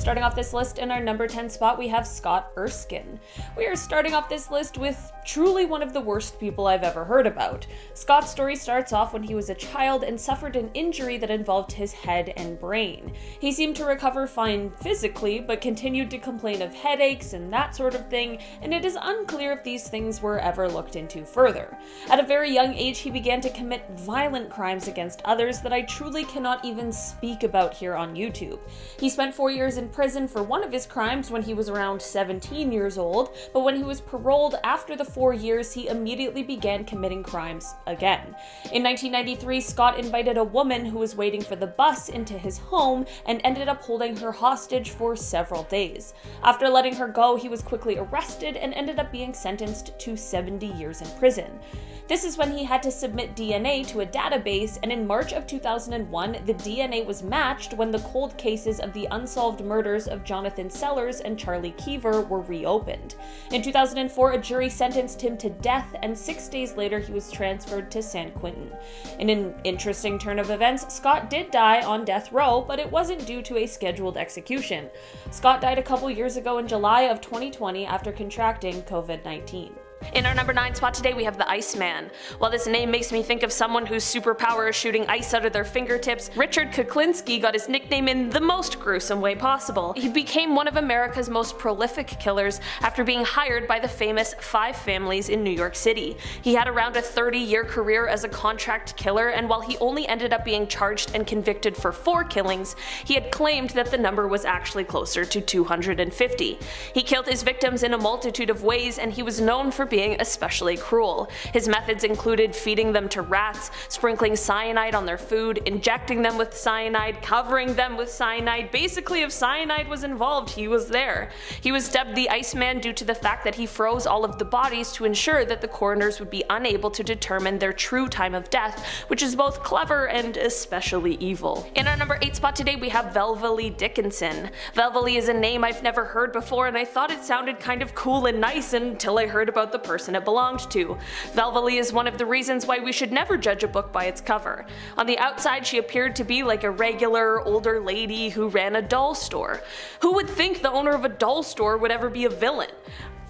Starting off this list in our number 10 spot, we have Scott Erskine. We are starting off this list with truly one of the worst people I've ever heard about. Scott's story starts off when he was a child and suffered an injury that involved his head and brain. He seemed to recover fine physically, but continued to complain of headaches and that sort of thing, and it is unclear if these things were ever looked into further. At a very young age, he began to commit violent crimes against others that I truly cannot even speak about here on YouTube. He spent 4 years in prison for one of his crimes when he was around 17 years old, but when he was paroled after the 4 years, he immediately began committing crimes again. In 1993, Scott invited a woman who was waiting for the bus into his home and ended up holding her hostage for several days. After letting her go, he was quickly arrested and ended up being sentenced to 70 years in prison. This is when he had to submit DNA to a database, and in March of 2001, the DNA was matched when the cold cases of the unsolved murders of Jonathan Sellers and Charlie Keever were reopened. In 2004, a jury sentenced him to death, and 6 days later he was transferred to San Quentin. In an interesting turn of events, Scott did die on death row, but it wasn't due to a scheduled execution. Scott died a couple years ago in July of 2020 after contracting COVID-19. In our number 9 spot today, we have the Iceman. While this name makes me think of someone whose superpower is shooting ice out of their fingertips, Richard Kuklinski got his nickname in the most gruesome way possible. He became one of America's most prolific killers after being hired by the famous Five Families in New York City. He had around a 30-year career as a contract killer, and while he only ended up being charged and convicted for 4 killings, he had claimed that the number was actually closer to 250. He killed his victims in a multitude of ways, and he was known for being especially cruel. His methods included feeding them to rats, sprinkling cyanide on their food, injecting them with cyanide, covering them with cyanide. Basically, if cyanide was involved, he was there. He was dubbed the Iceman due to the fact that he froze all of the bodies to ensure that the coroners would be unable to determine their true time of death, which is both clever and especially evil. In our number 8 spot today, we have VLVALEE Dickinson. VLVALEE is a name I've never heard before, and I thought it sounded kind of cool and nice until I heard about the person it belonged to. VLVALEE is one of the reasons why we should never judge a book by its cover. On the outside, she appeared to be like a regular older lady who ran a doll store. Who would think the owner of a doll store would ever be a villain?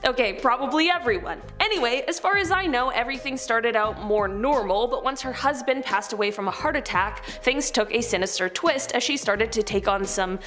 Okay, probably everyone. Anyway, as far as I know, everything started out more normal, but once her husband passed away from a heart attack, things took a sinister twist as she started to take on some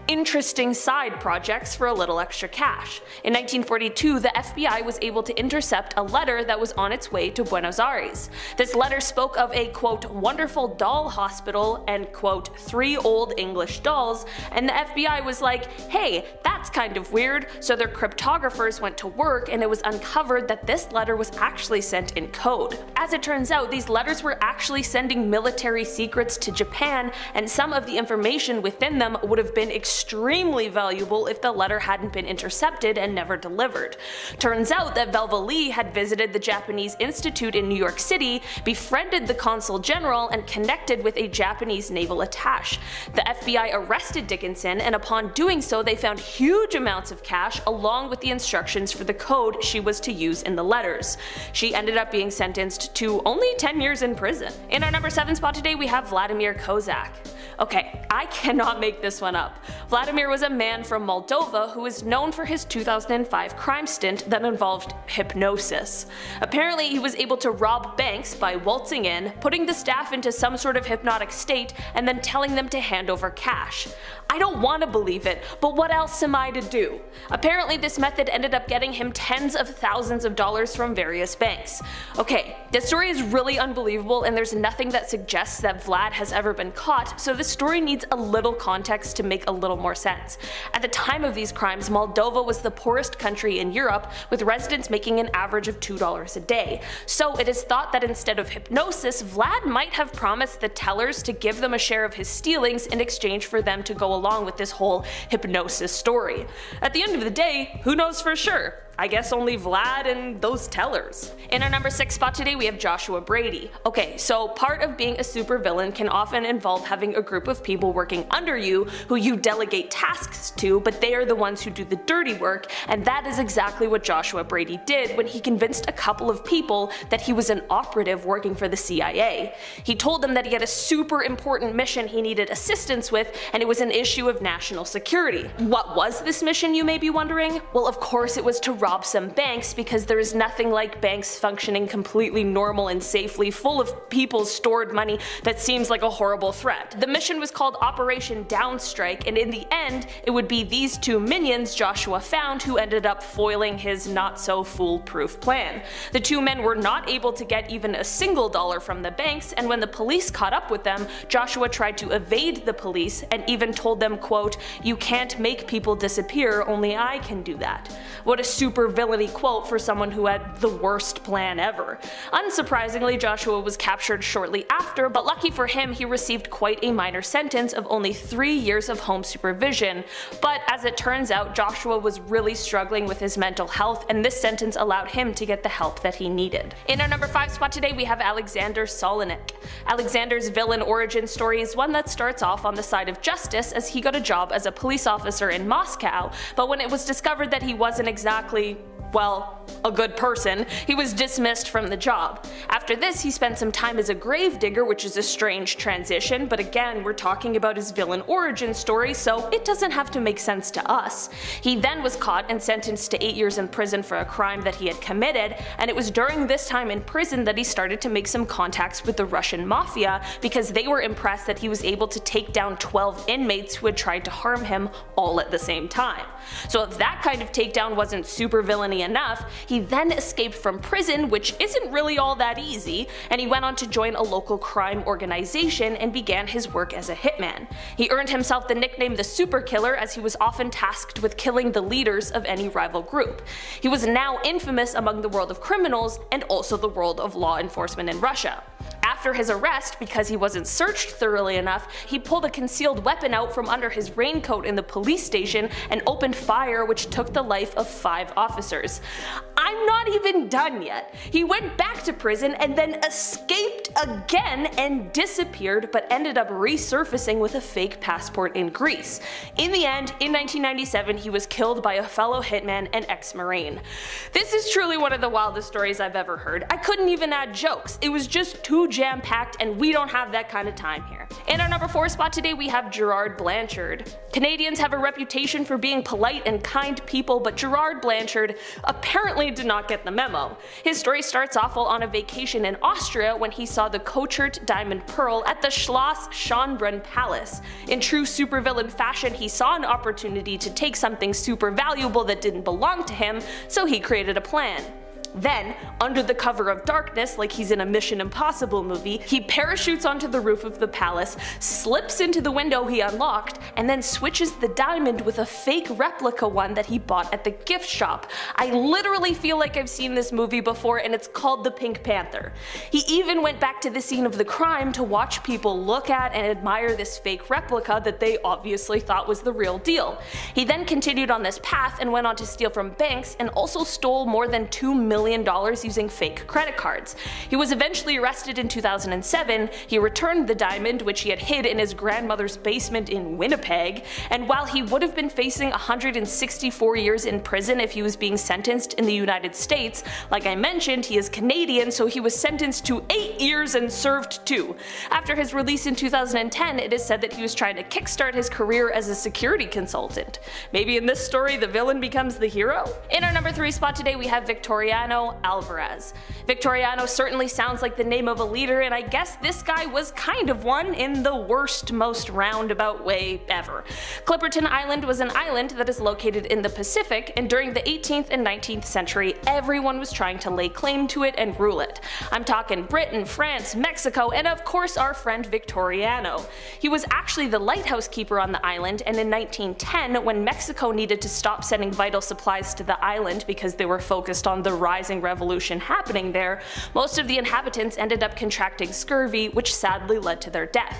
interesting side projects for a little extra cash. In 1942, the FBI was able to intercept a letter that was on its way to Buenos Aires. This letter spoke of a quote wonderful doll hospital and quote 3 old English dolls, and the FBI was like, hey, that's kind of weird, so their cryptographers went to work, and it was uncovered that this letter was actually sent in code. As it turns out, these letters were actually sending military secrets to Japan, and some of the information within them would have been extremely valuable if the letter hadn't been intercepted and never delivered. Turns out that VLVALEE had visited the Japanese Institute in New York City, befriended the consul general, and connected with a Japanese naval attaché. The FBI arrested Dickinson, and upon doing so they found huge amounts of cash along with the instructions for the code she was to use in the letters. She ended up being sentenced to only 10 years in prison. In our number 7 spot today, we have Vladimir KOZAK. Okay, I cannot make this one up. Vladimir was a man from Moldova who is known for his 2005 crime stint that involved hypnosis. Apparently, he was able to rob banks by waltzing in, putting the staff into some sort of hypnotic state, and then telling them to hand over cash. I don't want to believe it, but what else am I to do? Apparently this method ended up getting him tens of thousands of dollars from various banks. Okay, this story is really unbelievable, and there's nothing that suggests that Vlad has ever been caught, so this story needs a little context to make a little more sense. At the time of these crimes, Moldova was the poorest country in Europe, with residents making an average of $2 a day. So it is thought that instead of hypnosis, Vlad might have promised the tellers to give them a share of his stealings in exchange for them to go along with this whole hypnosis story. At the end of the day, who knows for sure? I guess only Vlad and those tellers. In our number 6 spot today we have Joshua Brady. Okay, so part of being a supervillain can often involve having a group of people working under you who you delegate tasks to, but they are the ones who do the dirty work, and that is exactly what Joshua Brady did when he convinced a couple of people that he was an operative working for the CIA. He told them that he had a super important mission he needed assistance with, and it was an issue of national security. What was this mission, you may be wondering? Well, of course it was to rob some banks, because there is nothing like banks functioning completely normal and safely full of people's stored money that seems like a horrible threat. The mission was called Operation Downstrike, and in the end it would be these two minions Joshua found who ended up foiling his not so foolproof plan. The two men were not able to get even a single dollar from the banks, and when the police caught up with them, Joshua tried to evade the police and even told them, quote, "You can't make people disappear, only I can do that." What a super villainy quote for someone who had the worst plan ever. Unsurprisingly, Joshua was captured shortly after, but lucky for him he received quite a minor sentence of only 3 years of home supervision. But as it turns out, Joshua was really struggling with his mental health, and this sentence allowed him to get the help that he needed. In our number 5 spot today we have Alexander SOLONIK. Alexander's villain origin story is one that starts off on the side of justice, as he got a job as a police officer in Moscow, but when it was discovered that he wasn't exactly, well, a good person, he was dismissed from the job. After this he spent some time as a gravedigger, which is a strange transition, but again we're talking about his villain origin story, so it doesn't have to make sense to us. He then was caught and sentenced to 8 years in prison for a crime that he had committed, and it was during this time in prison that he started to make some contacts with the Russian mafia, because they were impressed that he was able to take down 12 inmates who had tried to harm him all at the same time. So if that kind of takedown wasn't super villainy enough, he then escaped from prison, which isn't really all that easy, and he went on to join a local crime organization and began his work as a hitman. He earned himself the nickname the Super Killer, as he was often tasked with killing the leaders of any rival group. He was now infamous among the world of criminals and also the world of law enforcement in Russia. After his arrest, because he wasn't searched thoroughly enough, he pulled a concealed weapon out from under his raincoat in the police station and opened fire, which took the life of 5 officers. I'm not even done yet. He went back to prison and then escaped again and disappeared, but ended up resurfacing with a fake passport in Greece. In the end, in 1997 he was killed by a fellow hitman and ex-marine. This is truly one of the wildest stories I've ever heard. I couldn't even add jokes. It was just too jam-packed, and we don't have that kind of time here. In our number 4 spot today we have GERARD BLANCHARD. Canadians have a reputation for being polite and kind people, but GERARD BLANCHARD apparently did not get the memo. His story starts off while on a vacation in Austria when he saw the Kochert diamond pearl at the Schloss Schönbrunn Palace. In true supervillain fashion, he saw an opportunity to take something super valuable that didn't belong to him, so he created a plan. Then, under the cover of darkness, like he's in a Mission Impossible movie, he parachutes onto the roof of the palace, slips into the window he unlocked, and then switches the diamond with a fake replica one that he bought at the gift shop. I literally feel like I've seen this movie before, and it's called The Pink Panther. He even went back to the scene of the crime to watch people look at and admire this fake replica that they obviously thought was the real deal. He then continued on this path and went on to steal from banks, and also stole more than $2 million using fake credit cards. He was eventually arrested in 2007, he returned the diamond, which he had hid in his grandmother's basement in Winnipeg, and while he would have been facing 164 years in prison if he was being sentenced in the United States, like I mentioned, he is Canadian, so he was sentenced to 8 years and served 2. After his release in 2010, it is said that he was trying to kickstart his career as a security consultant. Maybe in this story the villain becomes the hero? In our number 3 spot today we have Victoriano ALVAREZ. Victoriano certainly sounds like the name of a leader, and I guess this guy was kind of one in the worst, most roundabout way ever. Clipperton Island was an island that is located in the Pacific, and during the 18th and 19th century everyone was trying to lay claim to it and rule it. I'm talking Britain, France, Mexico, and of course our friend Victoriano. He was actually the lighthouse keeper on the island, and in 1910, when Mexico needed to stop sending vital supplies to the island because they were focused on the rising revolution happening there, most of the inhabitants ended up contracting scurvy, which sadly led to their death.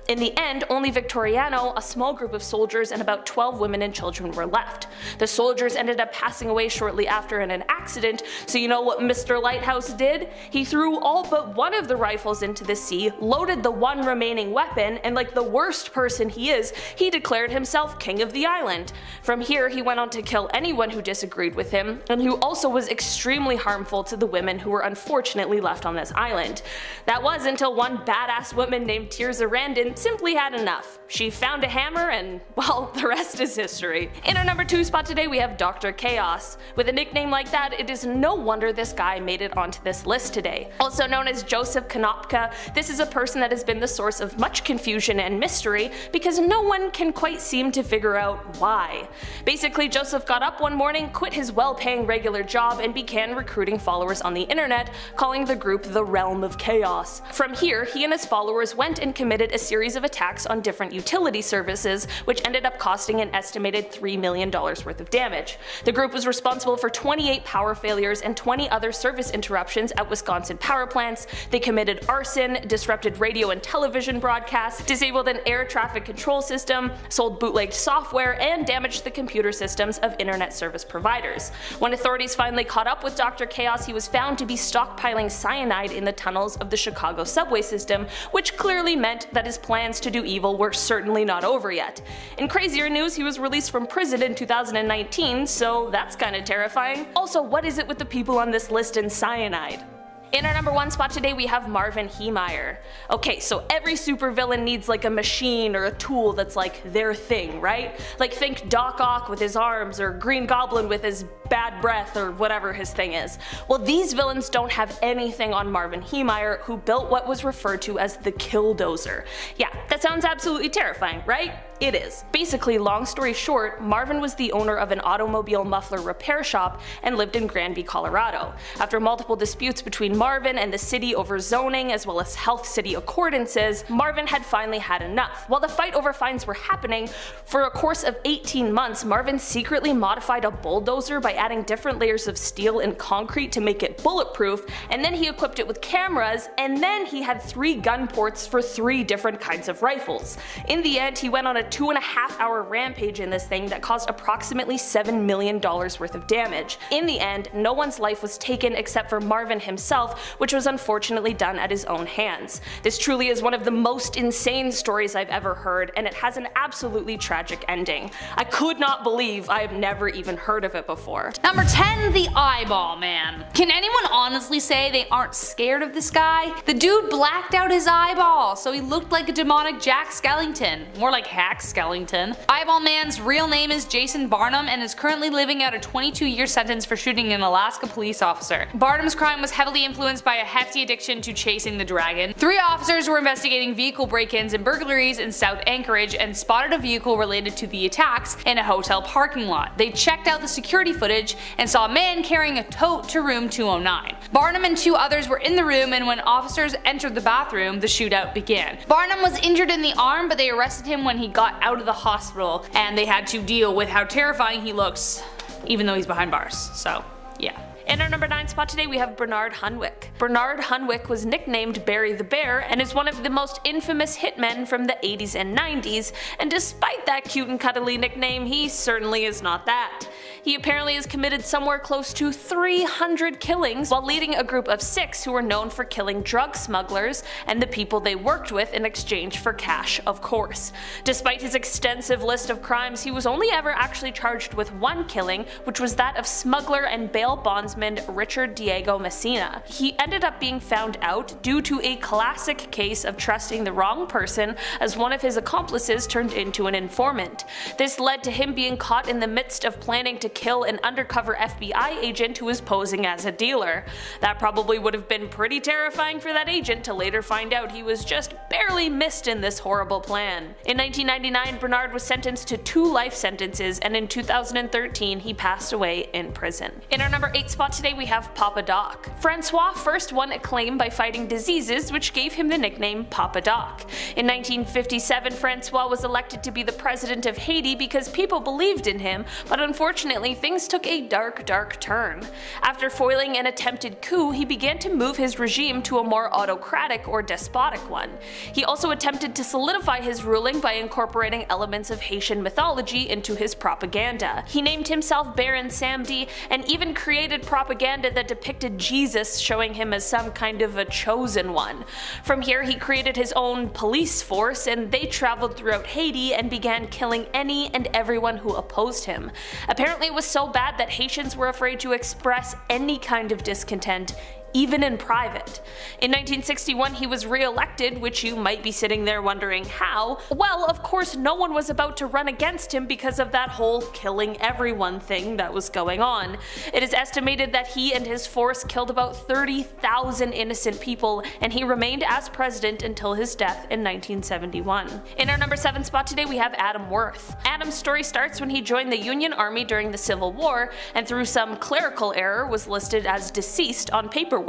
In the end, only Victoriano, a small group of soldiers, and about 12 women and children were left. The soldiers ended up passing away shortly after in an accident, so you know what Mr. Lighthouse did? He threw all but one of the rifles into the sea, loaded the one remaining weapon, and like the worst person he is, he declared himself king of the island. From here, he went on to kill anyone who disagreed with him, and who also was extremely harmful to the women who were unfortunately left on this island. That was until one badass woman named Tirza Randin simply had enough. She found a hammer and, well, the rest is history. In our number 2 spot today we have Dr. Chaos. With a nickname like that, it is no wonder this guy made it onto this list today. Also known as Joseph Konopka, this is a person that has been the source of much confusion and mystery because no one can quite seem to figure out why. Basically, Joseph got up one morning, quit his well-paying regular job, and began recruiting followers on the internet, calling the group the Realm of Chaos. From here, he and his followers went and committed a series of attacks on different utility services, which ended up costing an estimated $3 million worth of damage. The group was responsible for 28 power failures and 20 other service interruptions at Wisconsin power plants. They committed arson, disrupted radio and television broadcasts, disabled an air traffic control system, sold bootlegged software, and damaged the computer systems of internet service providers. When authorities finally caught up with Dr. Chaos, he was found to be stockpiling cyanide in the tunnels of the Chicago subway system, which clearly meant that his plans to do evil were certainly not over yet. In crazier news, he was released from prison in 2019, so that's kinda terrifying. Also, what is it with the people on this list and cyanide? In our number 1 spot today we have MARVIN HEEMEYER. Okay, so every supervillain needs like a machine or a tool that's like their thing, right? Like think Doc Ock with his arms, or Green Goblin with his bad breath, or whatever his thing is. Well, these villains don't have anything on MARVIN HEEMEYER, who built what was referred to as the Killdozer. Yeah, that sounds absolutely terrifying, right? It is. Basically, long story short, Marvin was the owner of an automobile muffler repair shop and lived in Granby, Colorado. After multiple disputes between Marvin and the city over zoning as well as health city accordances, Marvin had finally had enough. While the fight over fines were happening, for a course of 18 months, Marvin secretly modified a bulldozer by adding different layers of steel and concrete to make it bulletproof, and then he equipped it with cameras, and then he had 3 gun ports for 3 different kinds of rifles. In the end, he went on a 2.5-hour rampage in this thing that caused approximately $7 million worth of damage. In the end, no one's life was taken except for Marvin himself, which was unfortunately done at his own hands. This truly is one of the most insane stories I've ever heard, and it has an absolutely tragic ending. I could not believe I have never even heard of it before. Number 10, the Eyeball Man. Can anyone honestly say they aren't scared of this guy? The dude blacked out his eyeball, so he looked like a demonic Jack Skellington. More like Hack Skellington. Eyeball Man's real name is Jason Barnum and is currently living out a 22-year sentence for shooting an Alaska police officer. Barnum's crime was heavily influenced by a hefty addiction to chasing the dragon. 3 officers were investigating vehicle break-ins and burglaries in South Anchorage and spotted a vehicle related to the attacks in a hotel parking lot. They checked out the security footage and saw a man carrying a tote to room 209. Barnum and 2 others were in the room, and when officers entered the bathroom, the shootout began. Barnum was injured in the arm, but they arrested him when he got out of the hospital, and they had to deal with how terrifying he looks, even though he's behind bars. So, yeah. In our number 9 spot today we have Bernard HUNWICK. Bernard HUNWICK was nicknamed Barry the Bear and is one of the most infamous hitmen from the 80s and 90s, and despite that cute and cuddly nickname, he certainly is not that. He apparently has committed somewhere close to 300 killings while leading a group of 6 who were known for killing drug smugglers and the people they worked with in exchange for cash, of course. Despite his extensive list of crimes, he was only ever actually charged with 1 killing, which was that of smuggler and bail bondsman Richard Diego Messina. He ended up being found out due to a classic case of trusting the wrong person, as one of his accomplices turned into an informant. This led to him being caught in the midst of planning to kill an undercover FBI agent who was posing as a dealer. That probably would have been pretty terrifying for that agent to later find out he was just barely missed in this horrible plan. In 1999, Bernard was sentenced to 2 life sentences, and in 2013 he passed away in prison. In our number 8 spot today we have Papa Doc. Francois first won acclaim by fighting diseases, which gave him the nickname Papa Doc. In 1957, Francois was elected to be the president of Haiti because people believed in him, but unfortunately unfortunately, things took a dark turn. After foiling an attempted coup, he began to move his regime to a more autocratic or despotic one. He also attempted to solidify his ruling by incorporating elements of Haitian mythology into his propaganda. He named himself Baron Samedi and even created propaganda that depicted Jesus, showing him as some kind of a chosen one. From here, he created his own police force, and they traveled throughout Haiti and began killing any and everyone who opposed him. Apparently it was so bad that Haitians were afraid to express any kind of discontent, even in private. In 1961 he was re-elected, which you might be sitting there wondering how. Well, of course no one was about to run against him because of that whole killing everyone thing that was going on. It is estimated that he and his force killed about 30,000 innocent people, and he remained as president until his death in 1971. In our number 7 spot today we have Adam Worth. Adam's story starts when he joined the Union Army during the Civil War, and through some clerical error was listed as deceased on paperwork.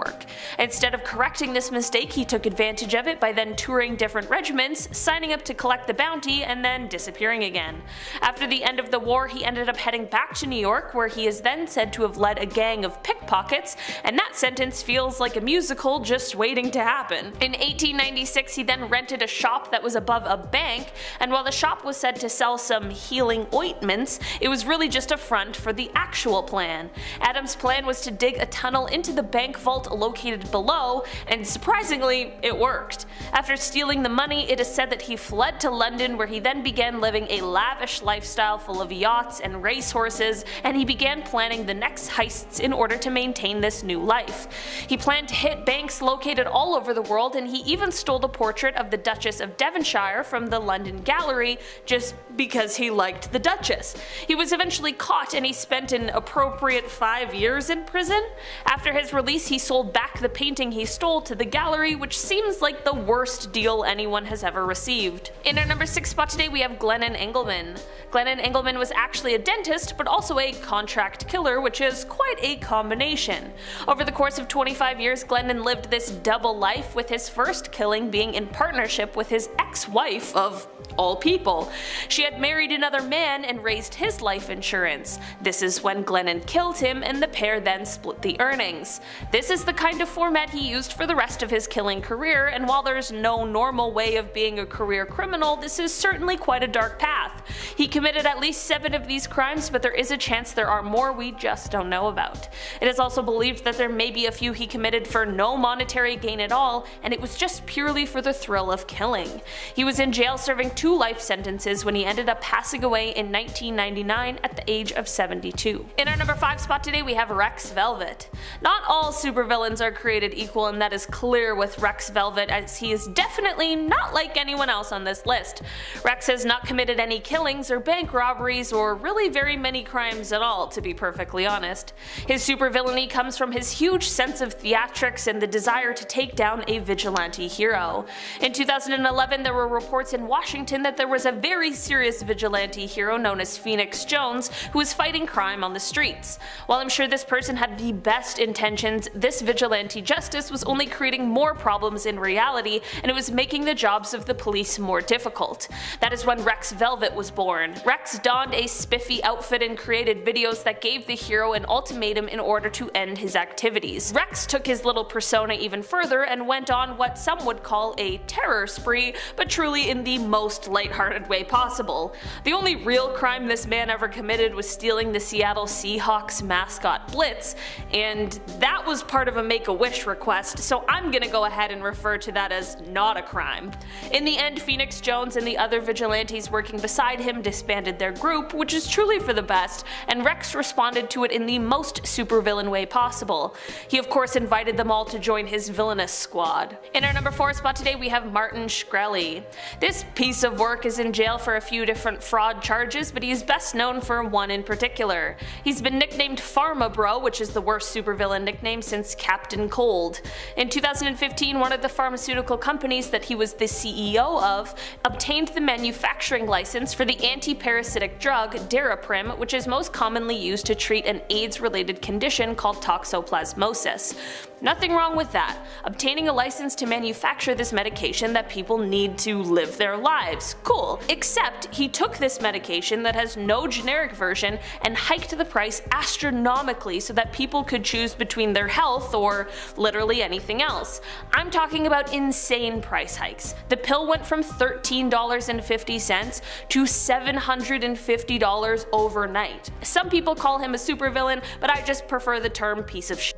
Instead of correcting this mistake, he took advantage of it by then touring different regiments, signing up to collect the bounty, and then disappearing again. After the end of the war, he ended up heading back to New York, where he is then said to have led a gang of pickpockets, and that sentence feels like a musical just waiting to happen. In 1896 he then rented a shop that was above a bank, and while the shop was said to sell some healing ointments, it was really just a front for the actual plan. Adam's plan was to dig a tunnel into the bank vault located below, and surprisingly, it worked. After stealing the money, it is said that he fled to London, where he then began living a lavish lifestyle full of yachts and racehorses, and he began planning the next heists in order to maintain this new life. He planned to hit banks located all over the world, and he even stole a portrait of the Duchess of Devonshire from the London Gallery just because he liked the Duchess. He was eventually caught, and he spent an appropriate 5 years in prison. After his release, he sold back the painting he stole to the gallery, which seems like the worst deal anyone has ever received. In our number 6 spot today we have Glennon Engelman. Glennon Engelman was actually a dentist, but also a contract killer, which is quite a combination. Over the course of 25 years, Glennon lived this double life, with his first killing being in partnership with his ex-wife, of all people. She had married another man and raised his life insurance. This is when Glennon killed him, and the pair then split the earnings. This is the kind of format he used for the rest of his killing career, and while there's no normal way of being a career criminal, this is certainly quite a dark path. He committed at least 7 of these crimes, but there is a chance there are more we just don't know about. It is also believed that there may be a few he committed for no monetary gain at all, and it was just purely for the thrill of killing. He was in jail serving 2 life sentences when he ended up passing away in 1999 at the age of 72. In our number 5 spot today we have Rex Velvet. Not all supervillains are created equal, and that is clear with Rex Velvet, as he is definitely not like anyone else on this list. Rex has not committed any killings or bank robberies or really very many crimes at all, to be perfectly honest. His supervillainy comes from his huge sense of theatrics and the desire to take down a vigilante hero. In 2011 there were reports in Washington that there was a very serious vigilante hero known as Phoenix Jones who was fighting crime on the streets. While I'm sure this person had the best intentions, this vigilante justice was only creating more problems in reality, and it was making the jobs of the police more difficult. That is when Rex Velvet was born. Rex donned a spiffy outfit and created videos that gave the hero an ultimatum in order to end his activities. Rex took his little persona even further and went on what some would call a terror spree, but truly in the most lighthearted way possible. The only real crime this man ever committed was stealing the Seattle Seahawks mascot Blitz, and that was part of a Make-A-Wish request, so I'm gonna go ahead and refer to that as not a crime. In the end, Phoenix Jones and the other vigilantes working beside him disbanded their group, which is truly for the best, and Rex responded to it in the most supervillain way possible. He of course invited them all to join his villainous squad. In our number 4 spot today we have Martin Shkreli. This piece of work is in jail for a few different fraud charges, but he is best known for one in particular. He's been nicknamed Pharma Bro, which is the worst supervillain nickname since Captain Cold. In 2015, one of the pharmaceutical companies that he was the CEO of obtained the manufacturing license for the anti-parasitic drug Daraprim, which is most commonly used to treat an AIDS-related condition called toxoplasmosis. Nothing wrong with that. Obtaining a license to manufacture this medication that people need to live their lives. Cool. Except he took this medication that has no generic version and hiked the price astronomically so that people could choose between their health or literally anything else. I'm talking about insane price hikes. The pill went from $13.50 to $750 overnight. Some people call him a supervillain, but I just prefer the term piece of shit.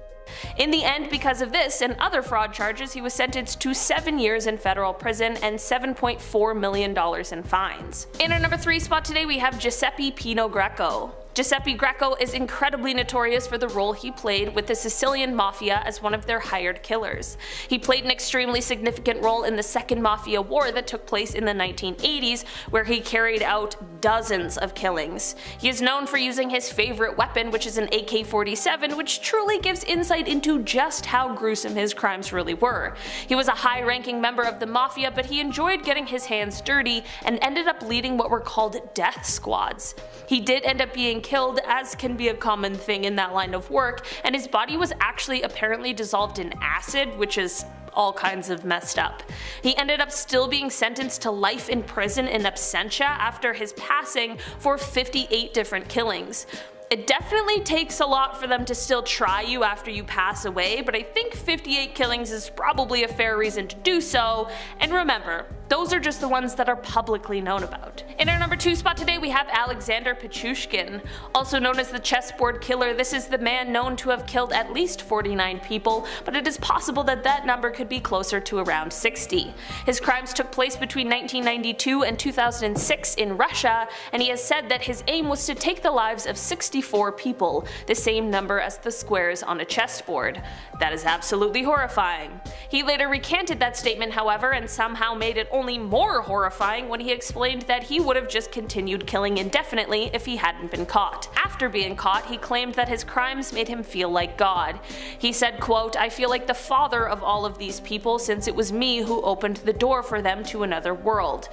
In the end, because of this and other fraud charges, he was sentenced to 7 years in federal prison and $7.4 million in fines. In our number 3 spot today, we have Giuseppe Pino Greco. Giuseppe Greco is incredibly notorious for the role he played with the Sicilian Mafia as one of their hired killers. He played an extremely significant role in the Second Mafia War that took place in the 1980s, where he carried out dozens of killings. He is known for using his favorite weapon, which is an AK-47, which truly gives insight into just how gruesome his crimes really were. He was a high-ranking member of the Mafia, but he enjoyed getting his hands dirty and ended up leading what were called death squads. He did end up being killed, as can be a common thing in that line of work, and his body was actually apparently dissolved in acid, which is all kinds of messed up. He ended up still being sentenced to life in prison in absentia after his passing for 58 different killings. It definitely takes a lot for them to still try you after you pass away, but I think 58 killings is probably a fair reason to do so, and remember, those are just the ones that are publicly known about. In our number 2 spot today, we have Alexander Pichushkin. Also known as the chessboard killer, this is the man known to have killed at least 49 people, but it is possible that that number could be closer to around 60. His crimes took place between 1992 and 2006 in Russia, and he has said that his aim was to take the lives of 64 people, the same number as the squares on a chessboard. That is absolutely horrifying. He later recanted that statement, however, and somehow made it only more horrifying when he explained that he would have just continued killing indefinitely if he hadn't been caught. After being caught, he claimed that his crimes made him feel like God. He said, quote, "I feel like the father of all of these people since it was me who opened the door for them to another world."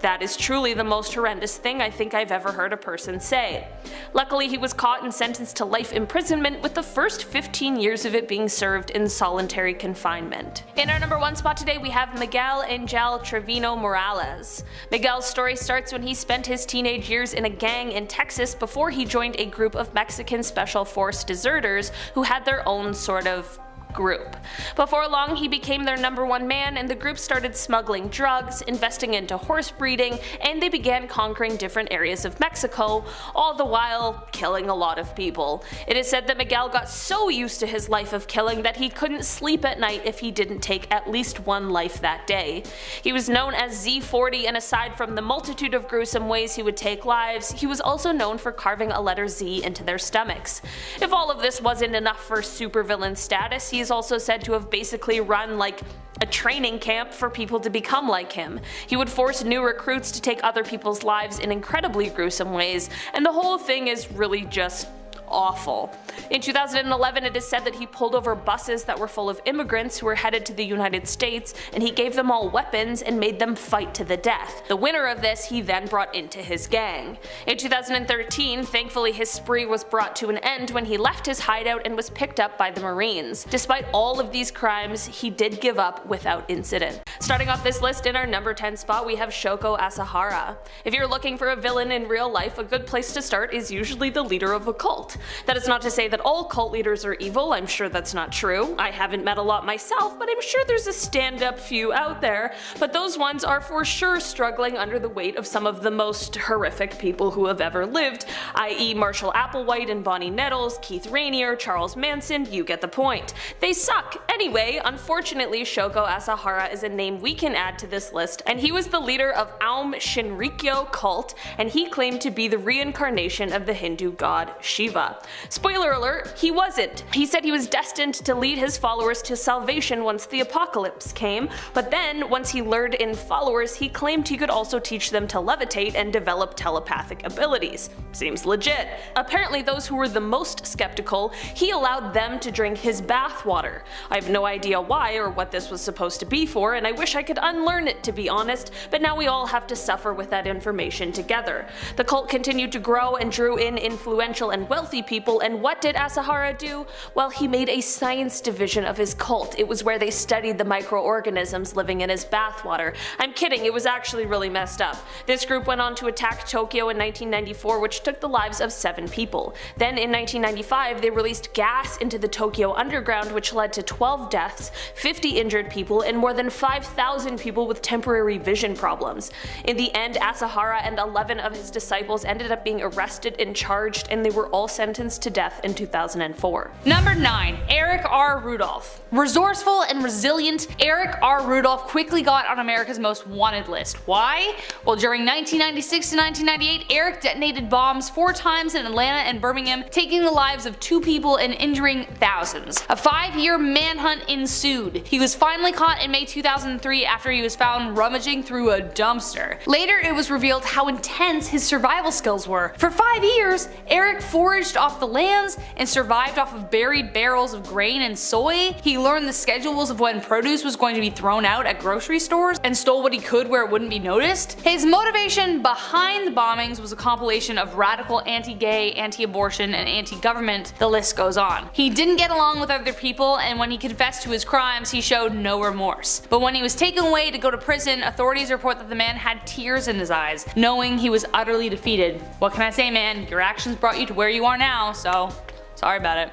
That is truly the most horrendous thing I think I've ever heard a person say. Luckily, he was caught and sentenced to life imprisonment, with the first 15 years of it being served in solitary confinement. In our number 1 spot today, we have Miguel Angel Trevino Morales. Miguel's story starts when he spent his teenage years in a gang in Texas before he joined a group of Mexican Special Force deserters who had their own sort of group. Before long, he became their number 1 man, and the group started smuggling drugs, investing into horse breeding, and they began conquering different areas of Mexico, all the while killing a lot of people. It is said that Miguel got so used to his life of killing that he couldn't sleep at night if he didn't take at least one life that day. He was known as Z40, and aside from the multitude of gruesome ways he would take lives, he was also known for carving a letter Z into their stomachs. If all of this wasn't enough for supervillain status, he is also said to have basically run like a training camp for people to become like him. He would force new recruits to take other people's lives in incredibly gruesome ways, and the whole thing is really just awful. In 2011, it is said that he pulled over buses that were full of immigrants who were headed to the United States, and he gave them all weapons and made them fight to the death. The winner of this he then brought into his gang. In 2013, thankfully his spree was brought to an end when he left his hideout and was picked up by the Marines. Despite all of these crimes, he did give up without incident. Starting off this list in our number 10 spot, we have Shoko Asahara. If you're looking for a villain in real life, a good place to start is usually the leader of a cult. That is not to say that all cult leaders are evil, I'm sure that's not true. I haven't met a lot myself, but I'm sure there's a stand-up few out there, but those ones are for sure struggling under the weight of some of the most horrific people who have ever lived, i.e. Marshall Applewhite and Bonnie Nettles, Keith Rainier, Charles Manson, you get the point. They suck. Anyway, unfortunately Shoko Asahara is a name we can add to this list, and he was the leader of Aum Shinrikyo cult, and he claimed to be the reincarnation of the Hindu god Shiva. Shiva. Spoiler alert, he wasn't. He said he was destined to lead his followers to salvation once the apocalypse came, but then, once he lured in followers, he claimed he could also teach them to levitate and develop telepathic abilities. Seems legit. Apparently those who were the most skeptical, he allowed them to drink his bath water. I have no idea why or what this was supposed to be for, and I wish I could unlearn it, to be honest, but now we all have to suffer with that information together. The cult continued to grow and drew in influential and wealthy people, and what did ASAHARA do? Well, he made a science division of his cult. It was where they studied the microorganisms living in his bathwater. I'm kidding, it was actually really messed up. This group went on to attack Tokyo in 1994, which took the lives of 7 people. Then in 1995, they released gas into the Tokyo underground, which led to 12 deaths, 50 injured people, and more than 5,000 people with temporary vision problems. In the end, ASAHARA and 11 of his disciples ended up being arrested and charged, and they were all sentenced to death in 2004. Number 9. Eric R. Rudolph. Resourceful and resilient, Eric R. Rudolph quickly got on America's most wanted list. Why? Well, during 1996 to 1998, Eric detonated bombs 4 times in Atlanta and Birmingham, taking the lives of 2 people and injuring thousands. A 5-year manhunt ensued. He was finally caught in May 2003 after he was found rummaging through a dumpster. Later, it was revealed how intense his survival skills were. For 5 years, Eric foraged off the lands and survived off of buried barrels of grain and soy. He learned the schedules of when produce was going to be thrown out at grocery stores and stole what he could where it wouldn't be noticed. His motivation behind the bombings was a compilation of radical anti-gay, anti-abortion, and anti-government. The list goes on. He didn't get along with other people, and when he confessed to his crimes, he showed no remorse. But when he was taken away to go to prison, authorities report that the man had tears in his eyes, knowing he was utterly defeated. What can I say, man? Your actions brought you to where you are now, so sorry about it.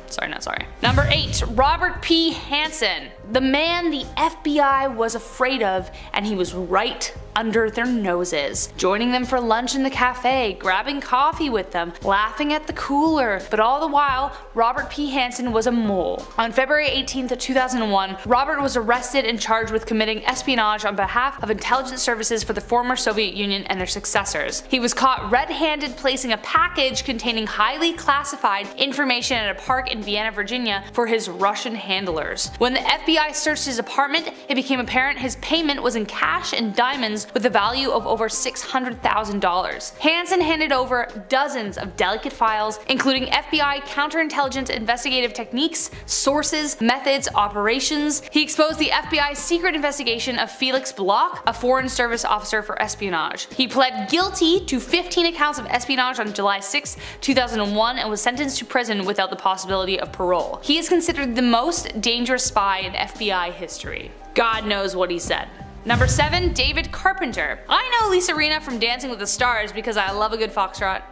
Sorry, not sorry. Number 8. Robert P. Hansen. The man the FBI was afraid of, and he was right under their noses. Joining them for lunch in the cafe, grabbing coffee with them, laughing at the cooler. But all the while, Robert P. Hansen was a mole. On February 18th, 2001, Robert was arrested and charged with committing espionage on behalf of intelligence services for the former Soviet Union and their successors. He was caught red-handed placing a package containing highly classified information at a park in Vienna, Virginia for his Russian handlers. When the FBI searched his apartment, it became apparent his payment was in cash and diamonds with a value of over $600,000. Hansen handed over dozens of delicate files, including FBI counterintelligence investigative techniques, sources, methods, operations. He exposed the FBI's secret investigation of Felix Bloch, a foreign service officer for espionage. He pled guilty to 15 accounts of espionage on July 6, 2001 and was sentenced to prison without the possibility of parole. He is considered the most dangerous spy in FBI history. God knows what he said. Number 7. David Carpenter. I know Lisa Rinna from Dancing with the Stars because I love a good foxtrot.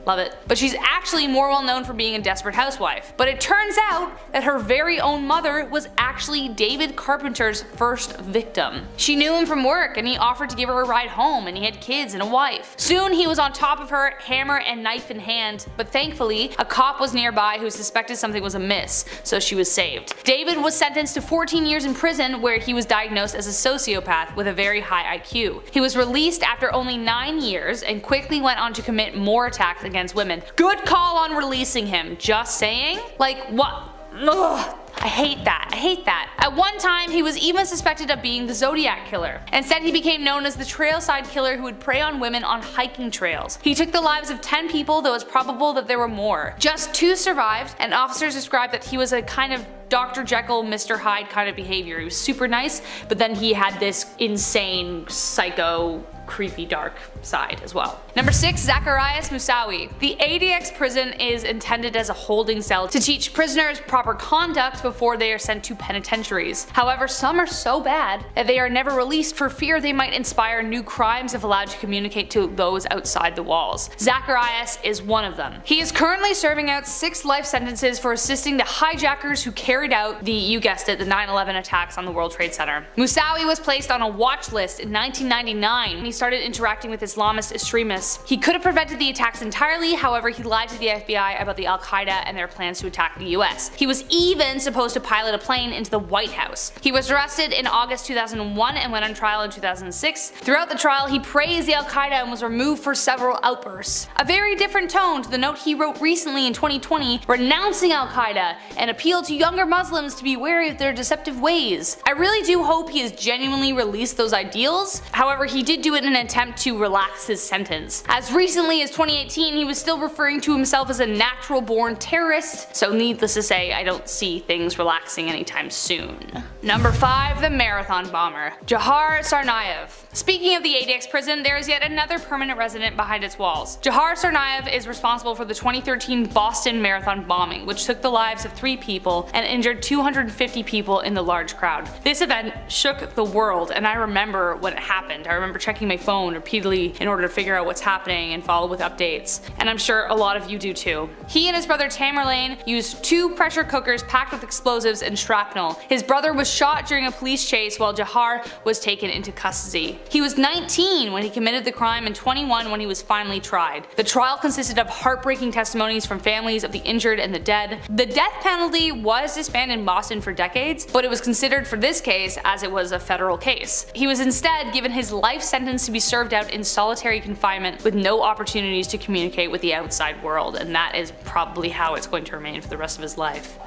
Love it. But she's actually more well known for being a desperate housewife. But it turns out that her very own mother was actually David Carpenter's first victim. She knew him from work and he offered to give her a ride home, and he had kids and a wife. Soon he was on top of her, hammer and knife in hand, but thankfully a cop was nearby who suspected something was amiss, so she was saved. David was sentenced to 14 years in prison where he was diagnosed as a sociopath with a very high IQ. He was released after only 9 years and quickly went on to commit more attacks against women. Good call on releasing him, just saying. Like, what? Ugh. I hate that. I hate that. At one time, he was even suspected of being the Zodiac Killer. Instead, he became known as the trailside killer who would prey on women on hiking trails. He took the lives of 10 people, though it's probable that there were more. Just 2 survived, and officers described that he was a kind of Dr. Jekyll, Mr. Hyde kind of behavior. He was super nice, but then he had this insane, psycho, creepy, dark side as well. Number 6. Zacharias Moussaoui. The ADX prison is intended as a holding cell to teach prisoners proper conduct before they are sent to penitentiaries. However, some are so bad that they are never released for fear they might inspire new crimes if allowed to communicate to those outside the walls. Zacharias is one of them. He is currently serving out 6 life sentences for assisting the hijackers who carried out the, you guessed it, the 9/11 attacks on the World Trade Center. Moussaoui was placed on a watch list in 1999. He started interacting with Islamist extremists. He could have prevented the attacks entirely, however he lied to the FBI about the Al-Qaeda and their plans to attack the US. He was even supposed to pilot a plane into the White House. He was arrested in August 2001 and went on trial in 2006. Throughout the trial he praised the Al-Qaeda and was removed for several outbursts. A very different tone to the note he wrote recently in 2020 renouncing Al-Qaeda and appealed to younger Muslims to be wary of their deceptive ways. I really do hope he has genuinely released those ideals, however he did do it in an attempt to relax his sentence. As recently as 2018 he was still referring to himself as a natural born terrorist, so needless to say I don't see things relaxing anytime soon. Number 5. The Marathon Bomber, Dzhokhar Tsarnaev. Speaking of the ADX prison, there is yet another permanent resident behind its walls. Dzhokhar Tsarnaev is responsible for the 2013 Boston Marathon bombing, which took the lives of 3 people and injured 250 people in the large crowd. This event shook the world, and I remember when it happened. I remember checking my phone repeatedly in order to figure out what's happening and follow with updates, and I'm sure a lot of you do too. He and his brother Tamerlane used 2 pressure cookers packed with explosives and shrapnel. His brother was shot during a police chase while Dzhokhar was taken into custody. He was 19 when he committed the crime and 21 when he was finally tried. The trial consisted of heartbreaking testimonies from families of the injured and the dead. The death penalty was disbanded in Boston for decades, but it was considered for this case as it was a federal case. He was instead given his life sentence to be served out in solitary confinement with no opportunities to communicate with the outside world, and that is probably how it's going to remain for the rest of his life.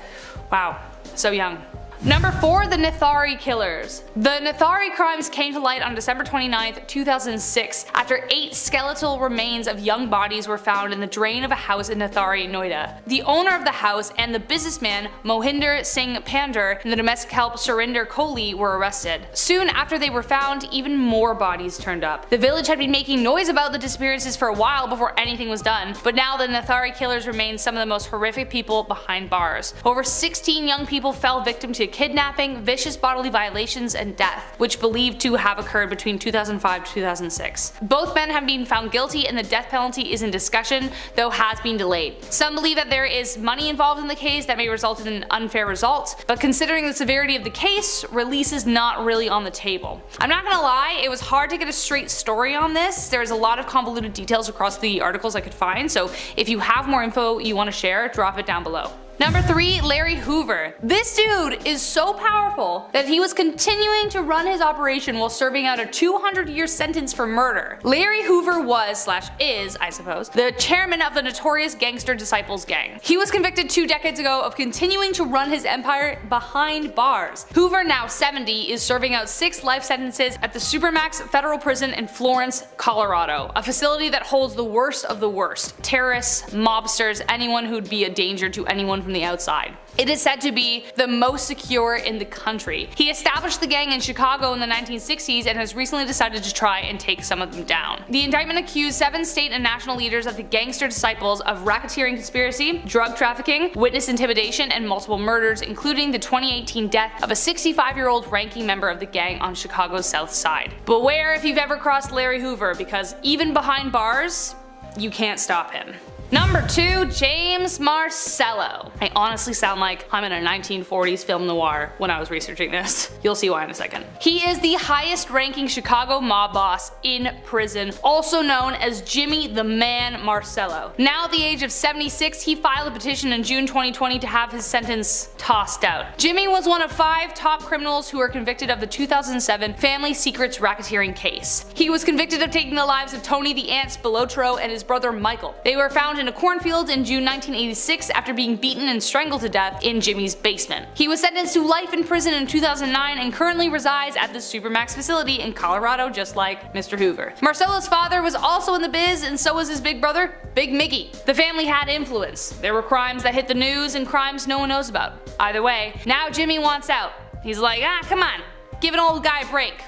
Wow, so young. Number 4. The Nethari Killers. The Nethari crimes came to light on December 29, 2006 after 8 skeletal remains of young bodies were found in the drain of a house in Nethari, Noida. The owner of the house and the businessman Mohinder Singh Pandher and the domestic help Surinder Kohli were arrested. Soon after they were found, even more bodies turned up. The village had been making noise about the disappearances for a while before anything was done, but now the Nethari Killers remain some of the most horrific people behind bars. Over 16 young people fell victim to kidnapping, vicious bodily violations, and death, which believed to have occurred between 2005 to 2006. Both men have been found guilty and the death penalty is in discussion, though has been delayed. Some believe that there is money involved in the case that may result in an unfair result, but considering the severity of the case, release is not really on the table. I'm not gonna lie, it was hard to get a straight story on this. There's a lot of convoluted details across the articles I could find, so if you have more info you want to share, drop it down below. Number 3. Larry Hoover. This dude is so powerful that he was continuing to run his operation while serving out a 200-year sentence for murder. Larry Hoover was, / is, I suppose, the chairman of the notorious gangster Disciples gang. He was convicted 2 decades ago of continuing to run his empire behind bars. Hoover, now 70, is serving out 6 life sentences at the Supermax Federal Prison in Florence, Colorado, a facility that holds the worst of the worst: terrorists, mobsters, anyone who'd be a danger to anyone from the outside. It is said to be the most secure in the country. He established the gang in Chicago in the 1960s and has recently decided to try and take some of them down. The indictment accused 7 state and national leaders of the gangster Disciples of racketeering conspiracy, drug trafficking, witness intimidation, and multiple murders, including the 2018 death of a 65-year-old ranking member of the gang on Chicago's South Side. Beware if you've ever crossed Larry Hoover, because even behind bars, you can't stop him. Number 2. James Marcello. I honestly sound like I'm in a 1940s film noir when I was researching this. You'll see why in a second. He is the highest ranking Chicago mob boss in prison, also known as Jimmy the Man Marcello. Now at the age of 76, he filed a petition in June 2020 to have his sentence tossed out. Jimmy was one of 5 top criminals who were convicted of the 2007 Family Secrets racketeering case. He was convicted of taking the lives of Tony the Ant Spilotro and his brother Michael. They were found in a cornfield in June 1986 after being beaten and strangled to death in Jimmy's basement. He was sentenced to life in prison in 2009 and currently resides at the Supermax facility in Colorado, just like Mr. Hoover. Marcello's father was also in the biz, and so was his big brother, Big Miggy. The family had influence. There were crimes that hit the news and crimes no one knows about. Either way, now Jimmy wants out. He's like, come on, give an old guy a break.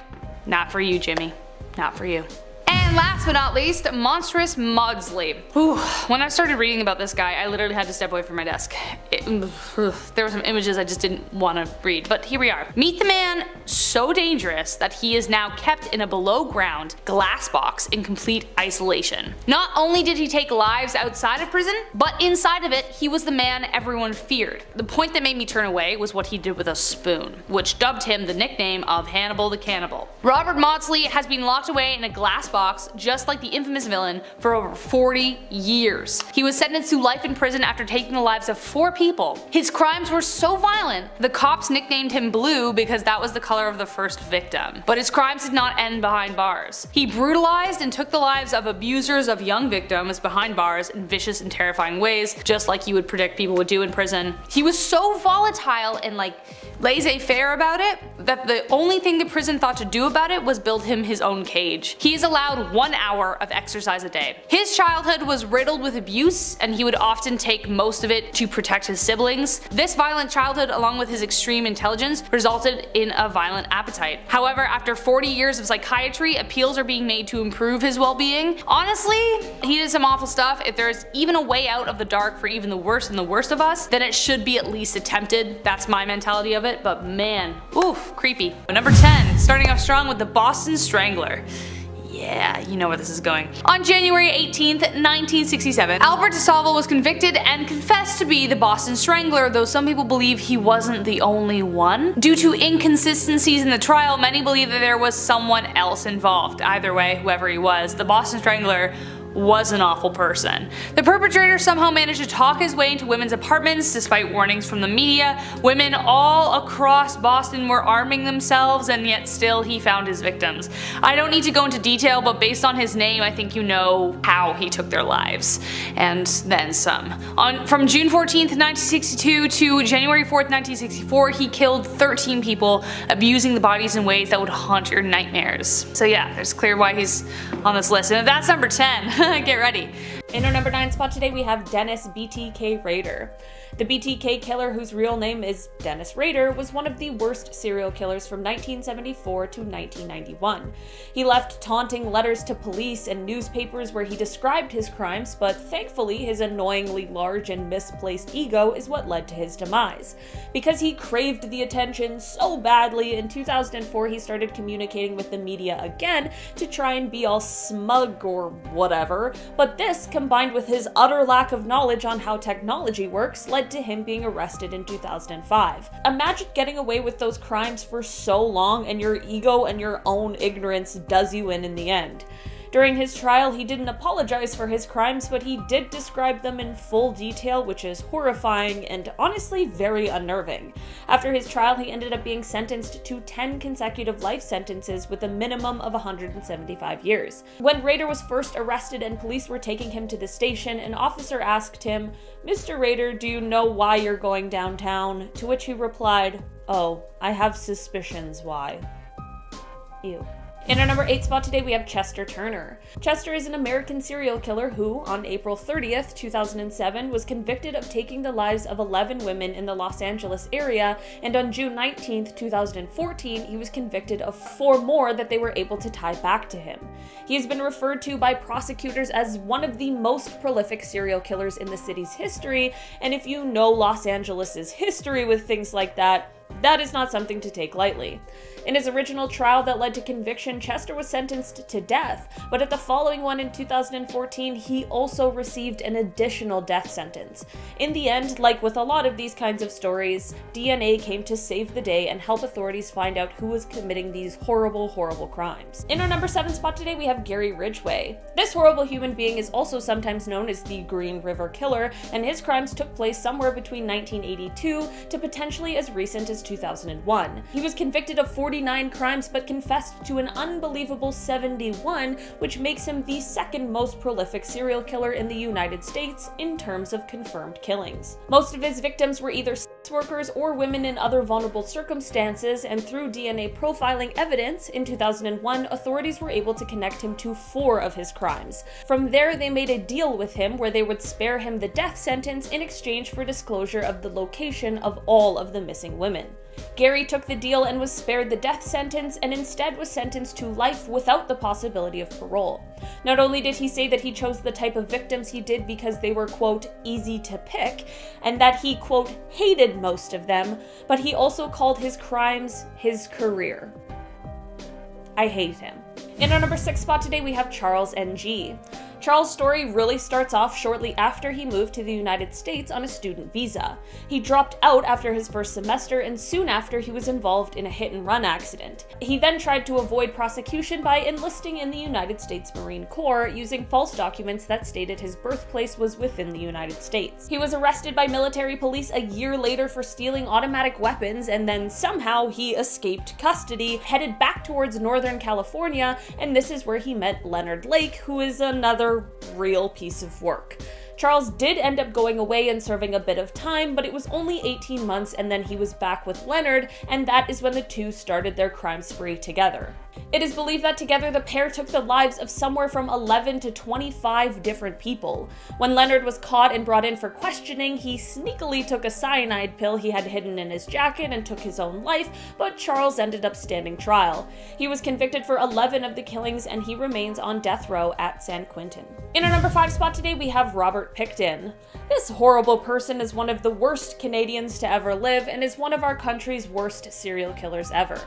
Not for you, Jimmy. Not for you. And And last but not least, Monstrous Maudsley. Whew. When I started reading about this guy, I literally had to step away from my desk. There were some images I just didn't want to read, but here we are. Meet the man so dangerous that he is now kept in a below ground glass box in complete isolation. Not only did he take lives outside of prison, but inside of it, he was the man everyone feared. The point that made me turn away was what he did with a spoon, which dubbed him the nickname of Hannibal the Cannibal. Robert Maudsley has been locked away in a glass box, just like the infamous villain, for over 40 years. He was sentenced to life in prison after taking the lives of 4 people. His crimes were so violent, the cops nicknamed him Blue because that was the color of the first victim. But his crimes did not end behind bars. He brutalized and took the lives of abusers of young victims behind bars in vicious and terrifying ways, just like you would predict people would do in prison. He was so volatile and laissez-faire about it that the only thing the prison thought to do about it was build him his own cage. He is allowed 1 hour of exercise a day. His childhood was riddled with abuse, and he would often take most of it to protect his siblings. This violent childhood, along with his extreme intelligence, resulted in a violent appetite. However, after 40 years of psychiatry, appeals are being made to improve his well-being. Honestly, he did some awful stuff. If there's even a way out of the dark for even the worst and the worst of us, then it should be at least attempted. That's my mentality of it, but man, oof, creepy. Number 10, starting off strong with the Boston Strangler. Yeah, you know where this is going. On January 18th, 1967, Albert DeSalvo was convicted and confessed to be the Boston Strangler, though some people believe he wasn't the only one. Due to inconsistencies in the trial, many believe that there was someone else involved. Either way, whoever he was, the Boston Strangler was an awful person. The perpetrator somehow managed to talk his way into women's apartments despite warnings from the media. Women all across Boston were arming themselves, and yet still he found his victims. I don't need to go into detail, but based on his name I think you know how he took their lives. And then some. From June 14th, 1962 to January 4th, 1964, he killed 13 people, abusing the bodies in ways that would haunt your nightmares. So yeah, there's clear why he's on this list. And if that's number 10, get ready. In our number 9 spot today we have Dennis BTK Rader. The BTK killer, whose real name is Dennis Rader, was one of the worst serial killers from 1974 to 1991. He left taunting letters to police and newspapers where he described his crimes, but thankfully his annoyingly large and misplaced ego is what led to his demise. Because he craved the attention so badly, in 2004 he started communicating with the media again to try and be all smug or whatever, but this, combined with his utter lack of knowledge on how technology works, led to him being arrested in 2005. Imagine getting away with those crimes for so long and your ego and your own ignorance does you in the end. During his trial, he didn't apologize for his crimes, but he did describe them in full detail, which is horrifying and honestly very unnerving. After his trial, he ended up being sentenced to 10 consecutive life sentences with a minimum of 175 years. When Rader was first arrested and police were taking him to the station, an officer asked him, "Mr. Rader, do you know why you're going downtown?" To which he replied, "Oh, I have suspicions why." Ew. In our number 8 spot today we have Chester Turner. Chester is an American serial killer who, on April 30th, 2007, was convicted of taking the lives of 11 women in the Los Angeles area, and on June 19th, 2014, he was convicted of 4 more that they were able to tie back to him. He has been referred to by prosecutors as one of the most prolific serial killers in the city's history, and if you know Los Angeles's history with things like that, that is not something to take lightly. In his original trial that led to conviction, Chester was sentenced to death, but at the following one in 2014, he also received an additional death sentence. In the end, like with a lot of these kinds of stories, DNA came to save the day and help authorities find out who was committing these horrible, horrible crimes. In our number 7 spot today, we have Gary Ridgway. This horrible human being is also sometimes known as the Green River Killer, and his crimes took place somewhere between 1982 to potentially as recent as 2001. He was convicted of 49 crimes but confessed to an unbelievable 71, which makes him the second most prolific serial killer in the United States in terms of confirmed killings. Most of his victims were either sex workers or women in other vulnerable circumstances, and through DNA profiling evidence, in 2001, authorities were able to connect him to 4 of his crimes. From there, they made a deal with him where they would spare him the death sentence in exchange for disclosure of the location of all of the missing women. Gary took the deal and was spared the death sentence and instead was sentenced to life without the possibility of parole. Not only did he say that he chose the type of victims he did because they were, quote, easy to pick, and that he, quote, hated most of them, but he also called his crimes his career. I hate him. In our number 6 spot today, we have Charles N.G. Charles' story really starts off shortly after he moved to the United States on a student visa. He dropped out after his first semester, and soon after he was involved in a hit-and-run accident. He then tried to avoid prosecution by enlisting in the United States Marine Corps, using false documents that stated his birthplace was within the United States. He was arrested by military police a year later for stealing automatic weapons, and then somehow he escaped custody, headed back towards Northern California, and this is where he met Leonard Lake, who is another real piece of work. Charles did end up going away and serving a bit of time, but it was only 18 months and then he was back with Leonard, and that is when the two started their crime spree together. It is believed that together the pair took the lives of somewhere from 11 to 25 different people. When Leonard was caught and brought in for questioning, he sneakily took a cyanide pill he had hidden in his jacket and took his own life, but Charles ended up standing trial. He was convicted for 11 of the killings and he remains on death row at San Quentin. In our number 5 spot today, we have Robert Pickton. This horrible person is one of the worst Canadians to ever live and is one of our country's worst serial killers ever.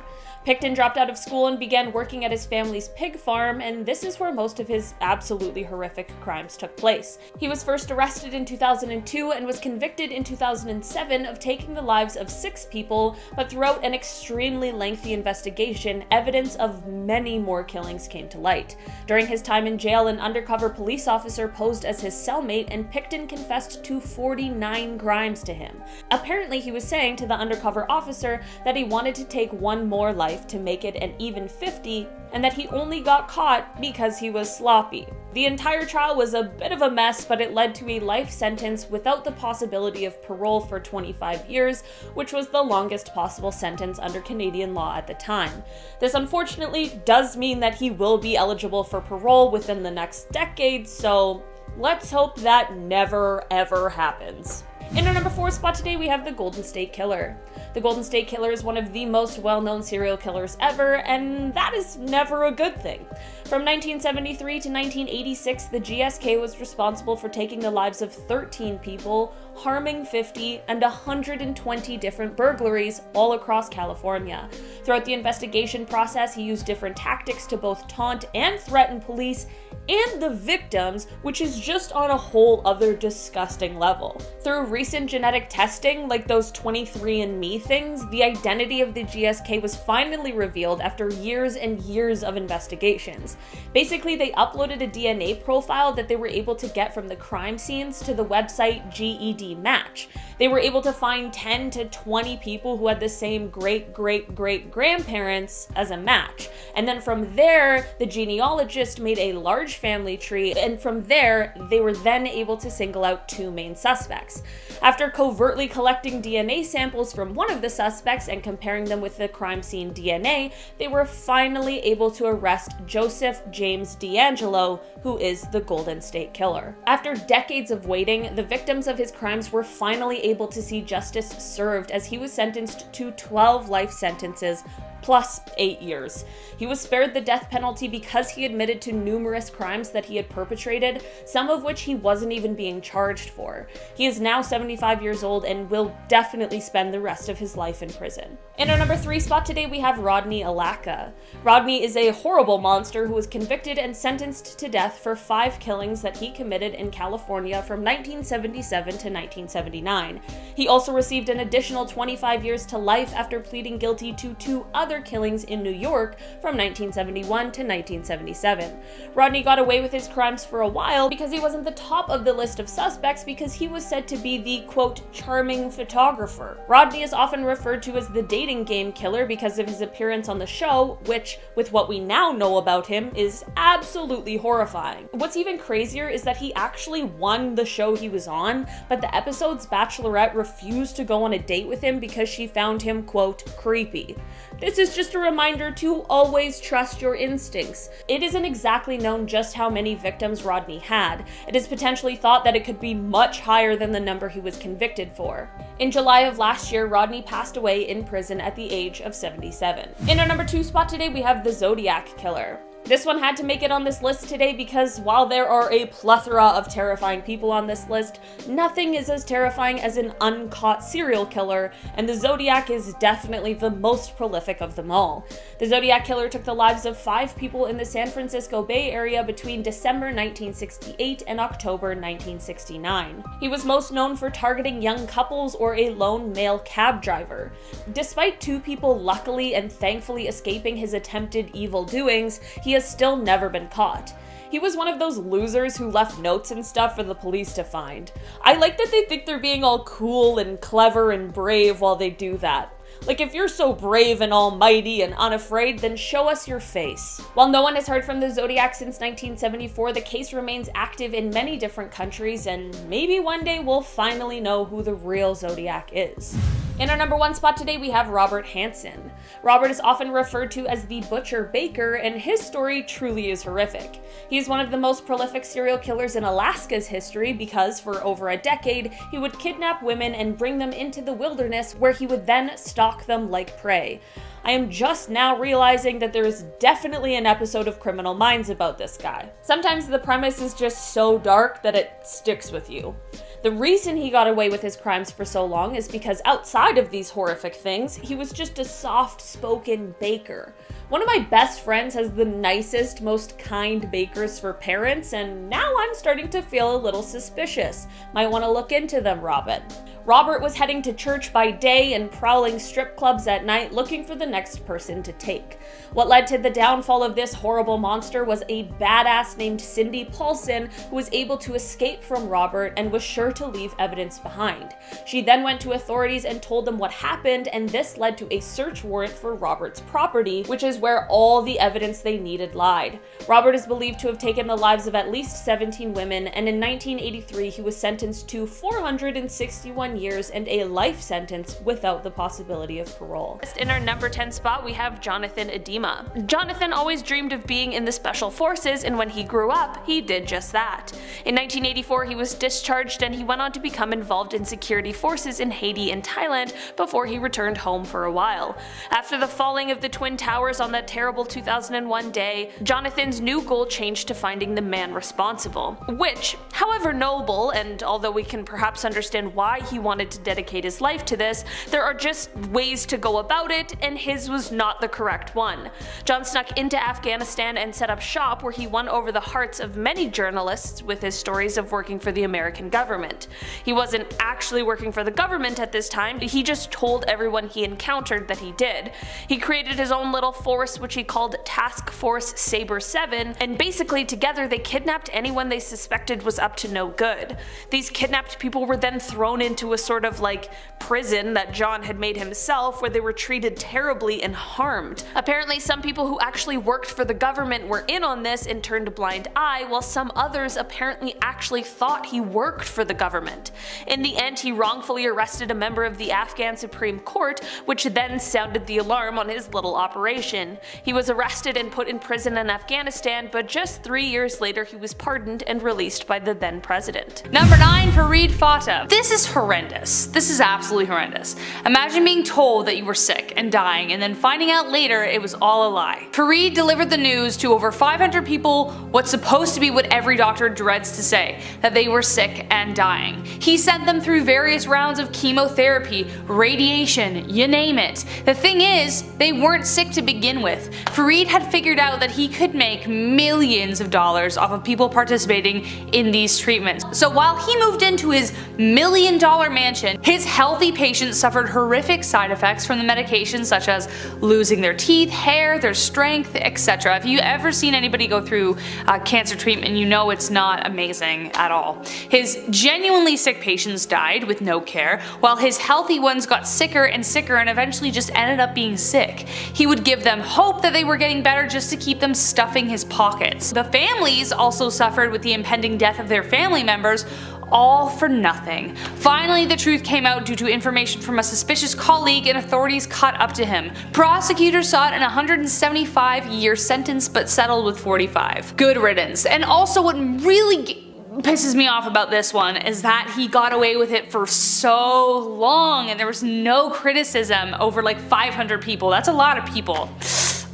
Pickton dropped out of school and began working at his family's pig farm, and this is where most of his absolutely horrific crimes took place. He was first arrested in 2002 and was convicted in 2007 of taking the lives of 6 people, but throughout an extremely lengthy investigation, evidence of many more killings came to light. During his time in jail, an undercover police officer posed as his cellmate, and Pickton confessed to 49 crimes to him. Apparently, he was saying to the undercover officer that he wanted to take one more life to make it an even 50, and that he only got caught because he was sloppy. The entire trial was a bit of a mess, but it led to a life sentence without the possibility of parole for 25 years, which was the longest possible sentence under Canadian law at the time. This unfortunately does mean that he will be eligible for parole within the next decade, so let's hope that never ever happens. In our number 4 spot today, we have the Golden State Killer. The Golden State Killer is one of the most well-known serial killers ever, and that is never a good thing. From 1973 to 1986, the GSK was responsible for taking the lives of 13 people, harming 50, and 120 different burglaries all across California. Throughout the investigation process, he used different tactics to both taunt and threaten police and the victims, which is just on a whole other disgusting level. Through recent genetic testing, like those 23andMe things, the identity of the GSK was finally revealed after years and years of investigations. Basically, they uploaded a DNA profile that they were able to get from the crime scenes to the website GEDmatch. They were able to find 10 to 20 people who had the same great-great-great-grandparents as a match. And then from there, the genealogist made a large family tree, and from there, they were then able to single out 2 main suspects. After covertly collecting DNA samples from one of the suspects and comparing them with the crime scene DNA, they were finally able to arrest Joseph James DeAngelo, who is the Golden State Killer. After decades of waiting, the victims of his crimes were finally able to see justice served, as he was sentenced to 12 life sentences plus 8 years. He was spared the death penalty because he admitted to numerous crimes that he had perpetrated, some of which he wasn't even being charged for. He is now 75 years old and will definitely spend the rest of his life in prison. In our number 3 spot today, we have Rodney Alaka. Rodney is a horrible monster who was convicted and sentenced to death for 5 killings that he committed in California from 1977 to 1979. He also received an additional 25 years to life after pleading guilty to 2 other killings in New York from 1971 to 1977. Rodney got away with his crimes for a while because he wasn't the top of the list of suspects, because he was said to be the, quote, charming photographer. Rodney is often referred to as the dating game killer because of his appearance on the show, which, with what we now know about him, is absolutely horrifying. What's even crazier is that he actually won the show he was on, but the episode's bachelorette refused to go on a date with him because she found him, quote, creepy. This is just a reminder to always trust your instincts. It isn't exactly known just how many victims Rodney had. It is potentially thought that it could be much higher than the number he was convicted for. In July of last year, Rodney passed away in prison at the age of 77. In our number 2 spot today, we have the Zodiac Killer. This one had to make it on this list today because while there are a plethora of terrifying people on this list, nothing is as terrifying as an uncaught serial killer, and the Zodiac is definitely the most prolific of them all. The Zodiac Killer took the lives of 5 people in the San Francisco Bay Area between December 1968 and October 1969. He was most known for targeting young couples or a lone male cab driver. Despite 2 people luckily and thankfully escaping his attempted evil doings, he has still never been caught. He was one of those losers who left notes and stuff for the police to find. I like that they think they're being all cool and clever and brave while they do that. Like, if you're so brave and almighty and unafraid, then show us your face. While no one has heard from the Zodiac since 1974, the case remains active in many different countries, and maybe one day we'll finally know who the real Zodiac is. In our number 1 spot today, we have Robert HANSSEN. Robert is often referred to as the Butcher Baker, and his story truly is horrific. He is one of the most prolific serial killers in Alaska's history because, for over a decade, he would kidnap women and bring them into the wilderness where he would then stalk them like prey. I am just now realizing that there is definitely an episode of Criminal Minds about this guy. Sometimes the premise is just so dark that it sticks with you. The reason he got away with his crimes for so long is because outside of these horrific things, he was just a soft-spoken baker. One of my best friends has the nicest, most kind bakers for parents, and now I'm starting to feel a little suspicious. Might want to look into them, Robin. Robert was heading to church by day and prowling strip clubs at night looking for the next person to take. What led to the downfall of this horrible monster was a badass named Cindy Paulson who was able to escape from Robert and was sure to leave evidence behind. She then went to authorities and told them what happened, and this led to a search warrant for Robert's property, which is where all the evidence they needed lied. Robert is believed to have taken the lives of at least 17 women, and in 1983 he was sentenced to 461 years and a life sentence without the possibility of parole. In our number 10 spot, we have Jonathan Edema. Jonathan always dreamed of being in the Special Forces, and when he grew up, he did just that. In 1984, he was discharged and he went on to become involved in security forces in Haiti and Thailand before he returned home for a while. After the falling of the Twin Towers on that terrible 2001 day, Jonathan's new goal changed to finding the man responsible, which, however noble, and although we can perhaps understand why he wanted to dedicate his life to this, there are just ways to go about it, and his was not the correct one. John snuck into Afghanistan and set up shop where he won over the hearts of many journalists with his stories of working for the American government. He wasn't actually working for the government at this time, he just told everyone he encountered that he did. He created his own little force which he called Task Force Saber 7, and basically together they kidnapped anyone they suspected was up to no good. These kidnapped people were then thrown into a sort of like prison that John had made himself where they were treated terribly and harmed. Apparently some people who actually worked for the government were in on this and turned a blind eye, while some others apparently actually thought he worked for the government. In the end, he wrongfully arrested a member of the Afghan Supreme Court, which then sounded the alarm on his little operation. He was arrested and put in prison in Afghanistan, but just 3 years later he was pardoned and released by the then president. Number 9, Farid Fatah. This is horrendous. This is absolutely horrendous. Imagine being told that you were sick and dying and then finding out later it was all a lie. Farid delivered the news to over 500 people, what's supposed to be what every doctor dreads to say, that they were sick and dying. He sent them through various rounds of chemotherapy, radiation, you name it. The thing is, they weren't sick to begin with. Farid had figured out that he could make millions of dollars off of people participating in these treatments. So while he moved into his $1 million mansion, his healthy patients suffered horrific side effects from the medications such as losing their teeth, hair, their strength, etc. If you've ever seen anybody go through cancer treatment, you know it's not amazing at all. His genuinely sick patients died with no care, while his healthy ones got sicker and sicker and eventually just ended up being sick. He would give them hope that they were getting better just to keep them stuffing his pockets. The families also suffered with the impending death of their family members, all for nothing. Finally, the truth came out due to information from a suspicious colleague and authorities caught up to him. Prosecutors sought an 175-year sentence but settled with 45. Good riddance. And also what really pisses me off about this one is that he got away with it for so long and there was no criticism over like 500 people. That's a lot of people.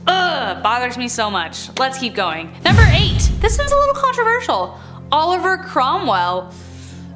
Ugh, bothers me so much. Let's keep going. Number 8. This one's a little controversial. Oliver Cromwell.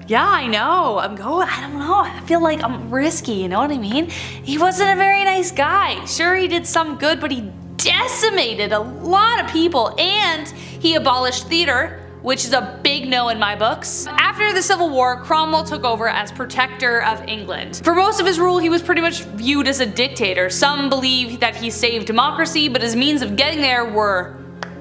Yeah, I know. I don't know. I feel like I'm risky, you know what I mean? He wasn't a very nice guy. Sure, he did some good, but he decimated a lot of people and he abolished theater, which is a big no in my books. After the Civil War, Cromwell took over as protector of England. For most of his rule, he was pretty much viewed as a dictator. Some believe that he saved democracy, but his means of getting there were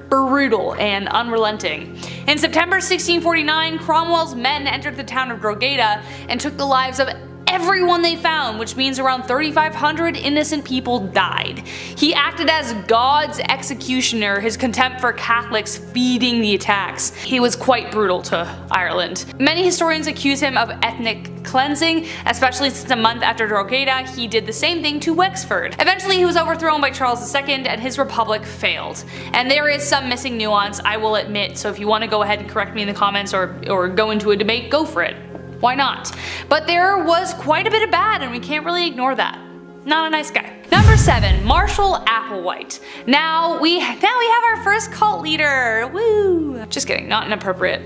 brutal and unrelenting. In September 1649, Cromwell's men entered the town of Drogheda and took the lives of everyone they found, which means around 3,500 innocent people died. He acted as God's executioner, his contempt for Catholics feeding the attacks. He was quite brutal to Ireland. Many historians accuse him of ethnic cleansing, especially since a month after Drogheda he did the same thing to Wexford. Eventually he was overthrown by Charles II and his republic failed. And there is some missing nuance, I will admit, so if you want to go ahead and correct me in the comments or go into a debate, go for it. Why not? But there was quite a bit of bad and we can't really ignore that. Not a nice guy. Number 7. Marshall Applewhite. Now we have our first cult leader. Woo! Just kidding, not an appropriate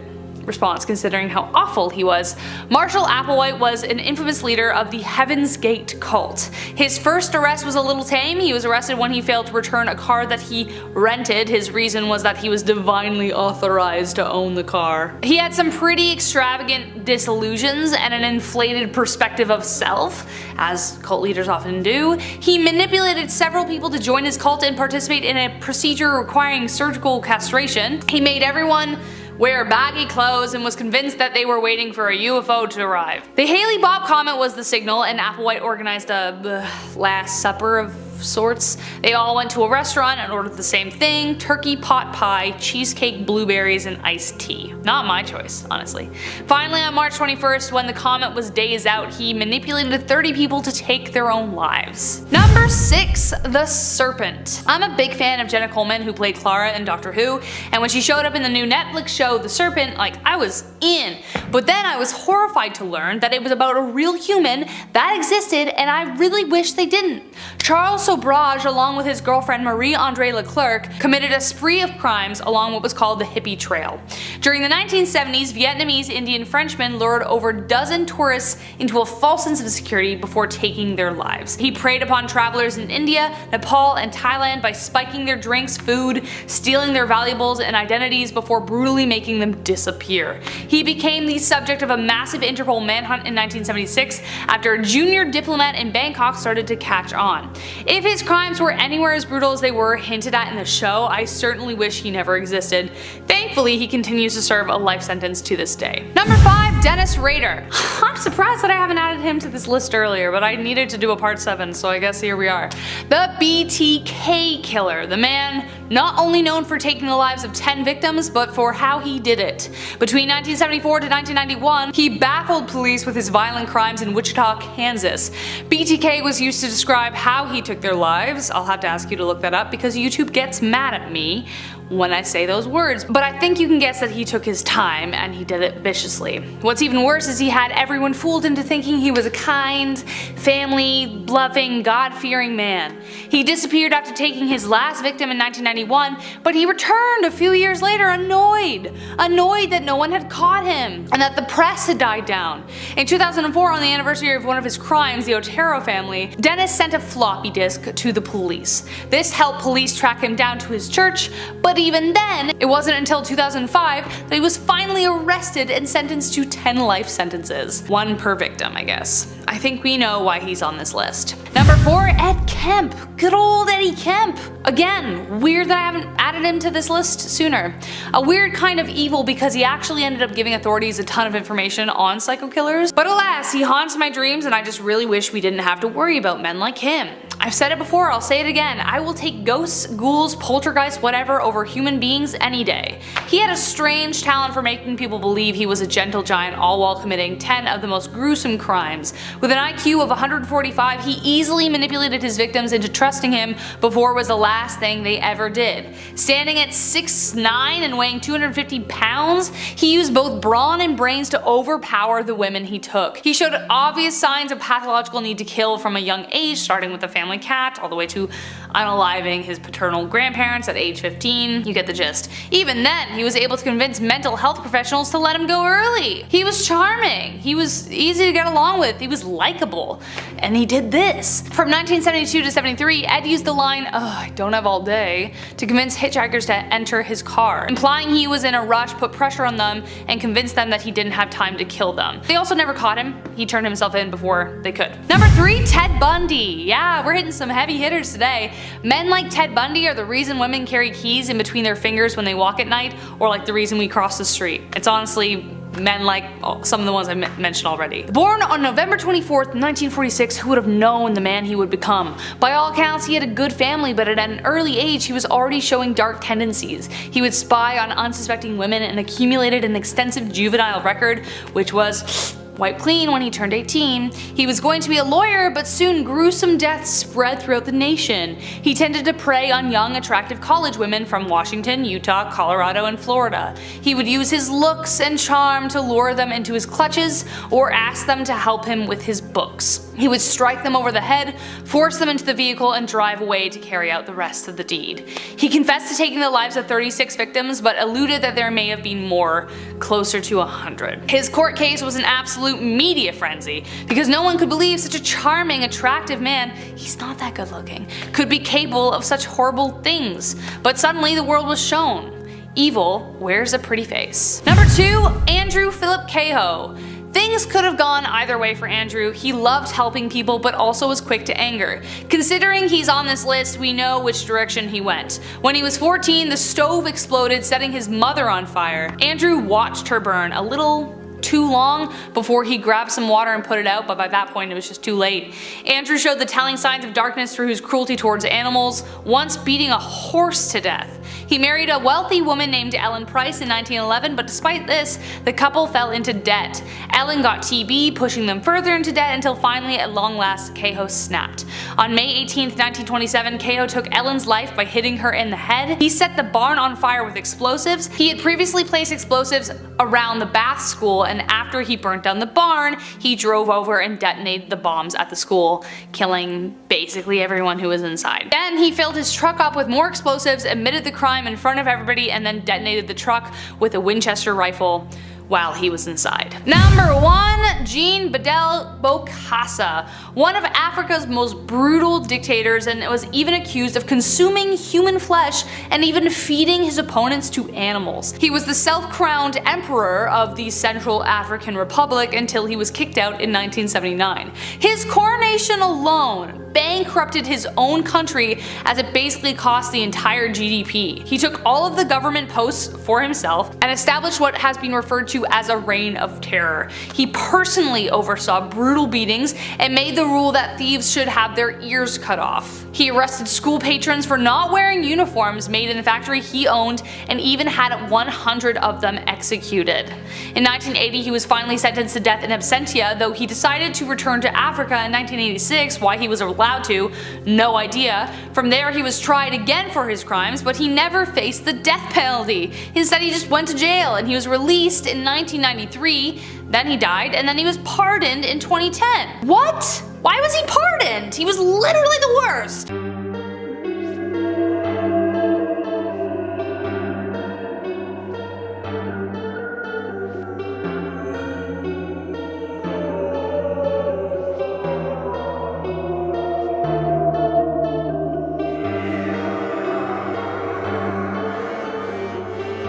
response considering how awful he was. Marshall Applewhite was an infamous leader of the Heaven's Gate cult. His first arrest was a little tame. He was arrested when he failed to return a car that he rented. His reason was that he was divinely authorized to own the car. He had some pretty extravagant disillusions and an inflated perspective of self, as cult leaders often do. He manipulated several people to join his cult and participate in a procedure requiring surgical castration. He made everyone wear baggy clothes and was convinced that they were waiting for a UFO to arrive. The Haley Bob comet was the signal and Applewhite organized a last supper of sorts. They all went to a restaurant and ordered the same thing: turkey pot pie, cheesecake, blueberries, and iced tea. Not my choice, honestly. Finally, on March 21st, when the comet was days out, he manipulated 30 people to take their own lives. Number 6. The Serpent. I'm a big fan of Jenna Coleman, who played Clara in Doctor Who, and when she showed up in the new Netflix show The Serpent, like, I was in. But then I was horrified to learn that it was about a real human that existed, and I really wish they didn't. Charles Sobrage, along with his girlfriend Marie-Andre Leclerc, committed a spree of crimes along what was called the Hippie Trail. During the 1970s, Vietnamese, Indian, Frenchmen lured over a dozen tourists into a false sense of security before taking their lives. He preyed upon travelers in India, Nepal, and Thailand by spiking their drinks, food, stealing their valuables and identities before brutally making them disappear. He became the subject of a massive Interpol manhunt in 1976 after a junior diplomat in Bangkok started to catch on. If his crimes were anywhere as brutal as they were hinted at in the show, I certainly wish he never existed. Thankfully, he continues to serve a life sentence to this day. Number 5. Dennis Rader. I'm surprised that I haven't added him to this list earlier, but I needed to do a part 7, so I guess here we are. The BTK killer. The man not only known for taking the lives of 10 victims, but for how he did it. Between 1974 to 1991, he baffled police with his violent crimes in Wichita, Kansas. BTK was used to describe how he took their lives. I'll have to ask you to look that up because YouTube gets mad at me when I say those words, but I think you can guess that he took his time and he did it viciously. What's even worse is he had everyone fooled into thinking he was a kind, family, loving, God-fearing man. He disappeared after taking his last victim in 1991, but he returned a few years later annoyed that no one had caught him and that the press had died down. In 2004, on the anniversary of one of his crimes, the Otero family, Dennis sent a floppy disk to the police. This helped police track him down to his church, but even then, it wasn't until 2005 that he was finally arrested and sentenced to 10 life sentences. One per victim, I guess. I think we know why he's on this list. Number 4. Ed Kemp. Good old Eddie Kemp. Again, weird that I haven't added him to this list sooner. A weird kind of evil because he actually ended up giving authorities a ton of information on psycho killers. But alas, he haunts my dreams and I just really wish we didn't have to worry about men like him. I've said it before, I'll say it again. I will take ghosts, ghouls, poltergeists, whatever over human beings any day. He had a strange talent for making people believe he was a gentle giant, all while committing 10 of the most gruesome crimes. With an IQ of 145, he easily manipulated his victims into trusting him before it was the last thing they ever did. Standing at 6'9" and weighing 250 pounds, he used both brawn and brains to overpower the women he took. He showed obvious signs of pathological need to kill from a young age, starting with the family cat all the way to unaliving his paternal grandparents at age 15. You get the gist. Even then, he was able to convince mental health professionals to let him go early. He was charming. He was easy to get along with. He was likable. And he did this. From 1972 to 73, Ed used the line, "Ugh, I don't have all day," to convince hitchhikers to enter his car, implying he was in a rush, put pressure on them, and convinced them that he didn't have time to kill them. They also never caught him. He turned himself in before they could. Number 3, Ted Bundy. Yeah, we're hitting some heavy hitters today. Men like Ted Bundy are the reason women carry keys in between their fingers when they walk at night, or like the reason we cross the street. It's honestly men like some of the ones I mentioned already. Born on November 24th, 1946, who would have known the man he would become? By all accounts, he had a good family, but at an early age he was already showing dark tendencies. He would spy on unsuspecting women and accumulated an extensive juvenile record, which was wiped clean when he turned 18. He was going to be a lawyer, but soon gruesome deaths spread throughout the nation. He tended to prey on young, attractive college women from Washington, Utah, Colorado, and Florida. He would use his looks and charm to lure them into his clutches or ask them to help him with his books. He would strike them over the head, force them into the vehicle, and drive away to carry out the rest of the deed. He confessed to taking the lives of 36 victims, but alluded that there may have been more, closer to 100. His court case was an absolute media frenzy, because no one could believe such a charming, attractive man, he's not that good looking, could be capable of such horrible things. But suddenly the world was shown. Evil wears a pretty face. Number 2, Andrew Philip Cahoe. Things could have gone either way for Andrew. He loved helping people, but also was quick to anger. Considering he's on this list, we know which direction he went. When he was 14, the stove exploded, setting his mother on fire. Andrew watched her burn a little too long before he grabbed some water and put it out, but by that point it was just too late. Andrew showed the telling signs of darkness through his cruelty towards animals, once beating a horse to death. He married a wealthy woman named Ellen Price in 1911, but despite this, the couple fell into debt. Ellen got TB, pushing them further into debt until finally, at long last, Cahoe snapped. On May 18, 1927, Cahoe took Ellen's life by hitting her in the head. He set the barn on fire with explosives. He had previously placed explosives around the Bath school, and after he burnt down the barn, he drove over and detonated the bombs at the school, killing basically everyone who was inside. Then he filled his truck up with more explosives, admitted the crime in front of everybody, and then detonated the truck with a Winchester rifle while he was inside. Number 1, Jean Bedel Bokassa, one of Africa's most brutal dictators, and was even accused of consuming human flesh and even feeding his opponents to animals. He was the self-crowned emperor of the Central African Republic until he was kicked out in 1979. His coronation alone bankrupted his own country, as it basically cost the entire GDP. He took all of the government posts for himself and established what has been referred to as a reign of terror. He personally oversaw brutal beatings and made the rule that thieves should have their ears cut off. He arrested school patrons for not wearing uniforms made in the factory he owned, and even had 100 of them executed. In 1980, he was finally sentenced to death in absentia, though he decided to return to Africa in 1986. Why he was allowed to, no idea. From there he was tried again for his crimes, but he never faced the death penalty. Instead, he just went to jail, and he was released in 1993, then he died, and then he was pardoned in 2010. What? Why was he pardoned? He was literally the worst.